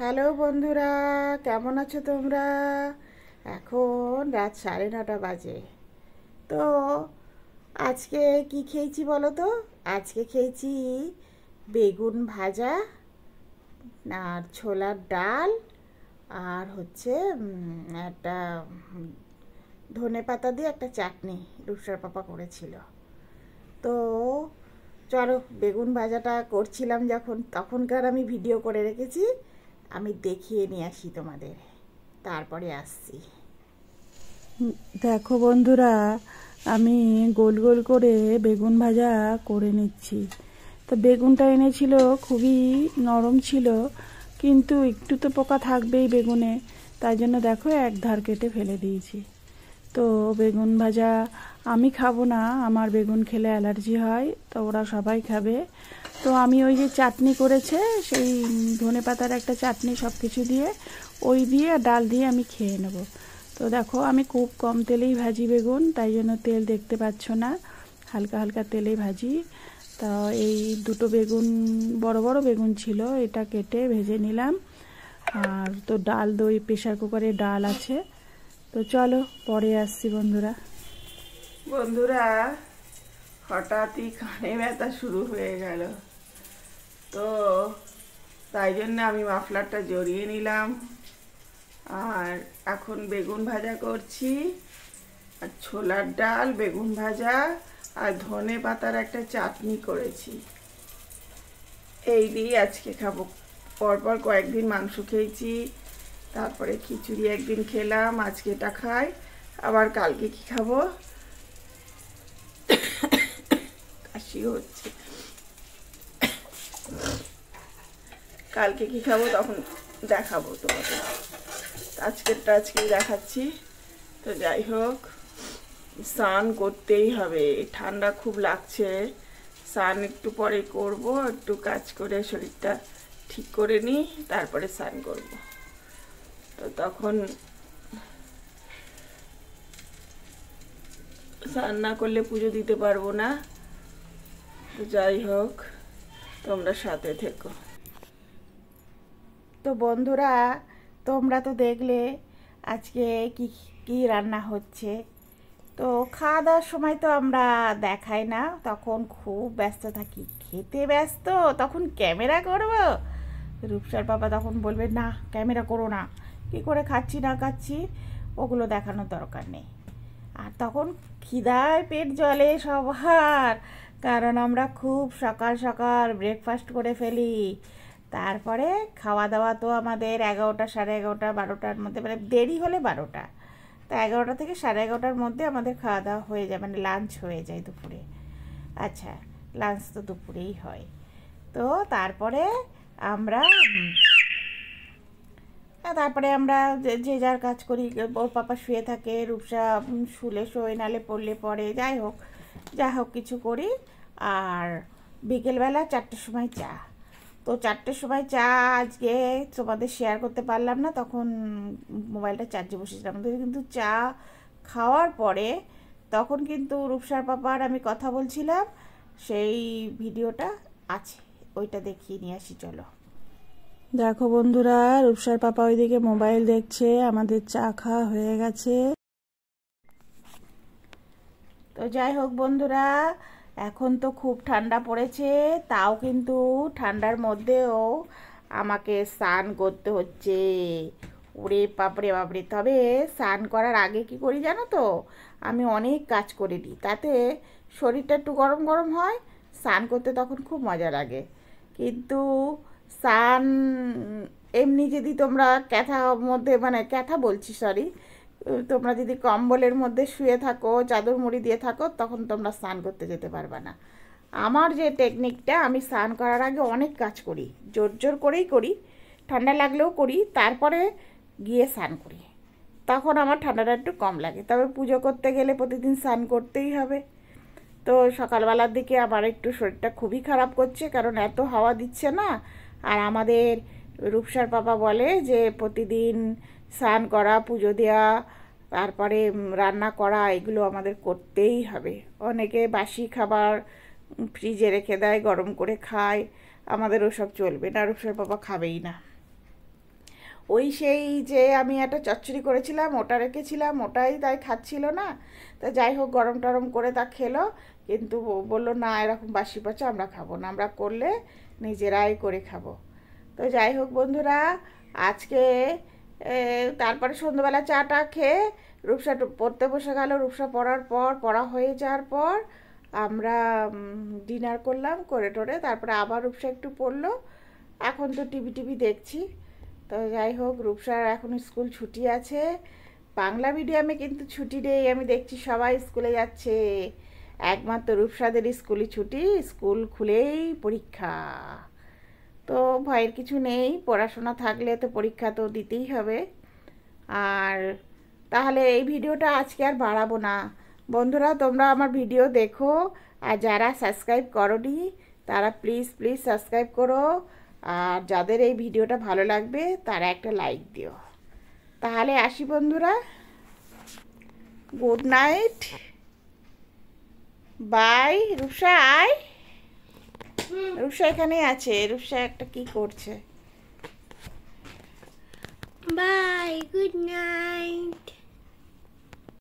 Hello বন্ধুরা, কেমন আছো তোমরা? এখন রাত 9:30 বাজে। তো আজকে কি খেয়েছি বলো তো? আজকে খেয়েছি বেগুন ভাজা, আর ছোলার ডাল, আর হচ্ছে একটা ধনে পাতা দিয়ে একটা চাটনি রূপসার পাপা করেছিল। তো চলো, বেগুন ভাজাটা করছিলাম যখন, তখনকার আমি ভিডিও করে রেখেছি, আমি দেখিয়ে নিয়ে আসি তোমাদের, তারপরে আসছি। দেখো বন্ধুরা, আমি গোল গোল করে বেগুন ভাজা করে নিচ্ছি। তো বেগুনটা এনেছিল, খুবই নরম ছিল, কিন্তু একটু তো পোকা থাকবেই বেগুনে, তাই জন্য দেখো এক ধার কেটে ফেলে দিয়েছি। তো বেগুন ভাজা আমি খাবো না, আমার বেগুন খেলে অ্যালার্জি হয়, তো ওরা সবাই খাবে। তো আমি ওই যে চাটনি করেছে, সেই ধনেপাতার একটা চাটনি সব কিছু দিয়ে, ওই দিয়ে আর ডাল দিয়ে আমি খেয়ে নেব। তো দেখো, আমি খুব কম তেলেই ভাজি বেগুন, তাই জন্য তেল দেখতে পাচ্ছ না, হালকা হালকা তেলেই ভাজি। তা এই দুটো বেগুন, বড় বড় বেগুন ছিল, এটা কেটে ভেজে নিলাম। আর তো ডাল, দই প্রেশার কুকারে ডাল আছে। তো চলো পরে আসছি বন্ধুরা। বন্ধুরা, হঠাৎই কানে ব্যথা শুরু হয়ে গেল, তো তাই জন্য আমি মাফলারটা জড়িয়ে নিলাম। আর এখন বেগুন ভাজা করছি, আর ছোলার ডাল, বেগুন ভাজা, আর ধনে পাতার একটা চাটনি করেছি। এই দিয়ে আজকে খাবো। পরপর কয়েকদিন মাংস খেয়েছি, তারপরে খিচুড়ি একদিন খেলাম, আজকে এটা খাই। আবার কালকে কি খাবো, কাশি হচ্ছে, কালকে কি খাবো তখন দেখাবো তোমাকে। আজকেরটা আজকেই দেখাচ্ছি। তো যাই হোক, স্নান করতেই হবে, ঠান্ডা খুব লাগছে। স্নান একটু পরে করব, একটু কাজ করে শরীরটা ঠিক করে নিই, তারপরে স্নান করব। তো তখন স্নান না করলে পুজো দিতে পারবো না। তো যাই হোক, তোমরা সাথে থেকো। তো বন্ধুরা, তোমরা তো দেখলে আজকে কি কি রান্না হচ্ছে। তো খাওয়া দাওয়ার সময় তো আমরা দেখাই না, তখন খুব ব্যস্ত থাকি, খেতে ব্যস্ত, তখন ক্যামেরা করব। রূপসার বাবা তখন বলবে, না ক্যামেরা করো না, কী করে খাচ্ছি না খাচ্ছি ওগুলো দেখানোর দরকার নেই। আর তখন খিদায় পেট জ্বলে সবার, কারণ আমরা খুব সকাল সকাল ব্রেকফাস্ট করে ফেলি। তারপরে খাওয়া দাওয়া তো আমাদের 11টা, 11:30, 12টার মধ্যে, মানে দেরি হলে 12টা। তা 11টা থেকে 11:30টার মধ্যে আমাদের খাওয়া দাওয়া হয়ে যায়, মানে লাঞ্চ হয়ে যায় দুপুরে। আচ্ছা, লাঞ্চ তো দুপুরেই হয়। তো তারপরে আমরা তারপরে আমরা যে যার কাজ করি। ওর পাপা শুয়ে থাকে, রূপসা শুলে শোয়, নালে পড়লে পড়ে, যাই হোক যা হোক কিছু করি। আর বিকেলবেলা 4টের সময় চা। তো 4টের সময় চা আজকে তোমাদের শেয়ার করতে পারলাম না, তখন মোবাইলটা চার্জে বসেছিলাম। কিন্তু চা খাওয়ার পরে তখন কিন্তু রূপসার পাপার আমি কথা বলছিলাম, সেই ভিডিওটা আছে, ওইটা দেখিয়ে নিয়ে আসি চলো। দেখো বন্ধুরা, রূপসার পাপা ওইদিকে মোবাইল দেখছে, আমাদের চা খাওয়া হয়ে গেছে। তো যাই হোক বন্ধুরা, এখন তো খুব ঠান্ডা পড়েছে, তাও কিন্তু ঠান্ডার মধ্যেও আমাকে স্নান করতে হচ্ছে। ওরে বাপরে বাপরে! তবে স্নান করার আগে কি করি জানো তো, আমি অনেক কাজ করে নিই, তাতে শরীরটা একটু গরম গরম হয়, স্নান করতে তখন খুব মজা লাগে। কিন্তু স্নান এমনি যদি তোমরা ক্যাথার মধ্যে, মানে ক্যাথা বলছি সরি, তোমরা যদি কম্বলের মধ্যে শুয়ে থাকো, চাদর মুড়ি দিয়ে থাকো, তখন তোমরা স্নান করতে যেতে পারবে না। আমার যে টেকনিকটা, আমি স্নান করার আগে অনেক কাজ করি, জোর জোর করেই করি, ঠান্ডা লাগলেও করি, তারপরে গিয়ে স্নান করি, তখন আমার ঠান্ডাটা একটু কম লাগে। তবে পুজো করতে গেলে প্রতিদিন স্নান করতেই হবে। তো সকালবেলার দিকে আমার একটু শরীরটা খুবই খারাপ করছে, কারণ এত হাওয়া দিচ্ছে না। আর আমাদের রূপসার বাবা বলে যে প্রতিদিন স্নান করা, পুজো দেওয়া, তারপরে রান্না করা, এগুলো আমাদের করতেই হবে। অনেকে বাসি খাবার ফ্রিজে রেখে দেয়, গরম করে খায়, আমাদের ওসব চলবে না, রূপসার বাবা খাবেই না। ওই সেই যে আমি একটা চচ্চড়ি করেছিলাম ওটা রেখেছিলাম, ওটাই তাই খাচ্ছিল না। তো যাই হোক গরম টরম করে তা খেলো, কিন্তু বললো না এরকম বাসি পচা আমরা খাবো না, আমরা করলে নিজেরাই করে খাবো। তো যাই হোক বন্ধুরা, আজকে তারপরে সন্ধ্যাবেলা চাটা খেয়ে রূপসা পড়তে বসে গেল। রূপসা পড়া হয়ে যাওয়ার পর আমরা ডিনার করলাম, করে টোরে তারপরে আবার রূপসা একটু পড়লো। এখন তো টিভি দেখছি। তো যাই হোক রূপসার এখন স্কুল ছুটি আছে, বাংলা মিডিয়ামে কিন্তু ছুটি নেই, আমি দেখছি সবাই স্কুলে যাচ্ছে, একমাত্র রূপসাদের স্কুলই ছুটি, স্কুল খুলেই পরীক্ষা। তো ভয়ের কিছু নেই, পড়াশোনা থাকলে তো পরীক্ষা তো দিতেই হবে। আর তাহলে এই ভিডিওটা আজকে আর বাড়াবো না বন্ধুরা, তোমরা আমার ভিডিও দেখো, আর যারা সাবস্ক্রাইব করোনি তারা প্লিজ প্লিজ সাবস্ক্রাইব করো, আর যাদের এই ভিডিওটা ভালো লাগবে তারা একটা লাইক দিও। তাহলে আসি বন্ধুরা, গুড নাইট, বাই। রূপসা আয়, রূপসা এখানেই আছে, রূপসা একটা কি করছে। Bye. Good night.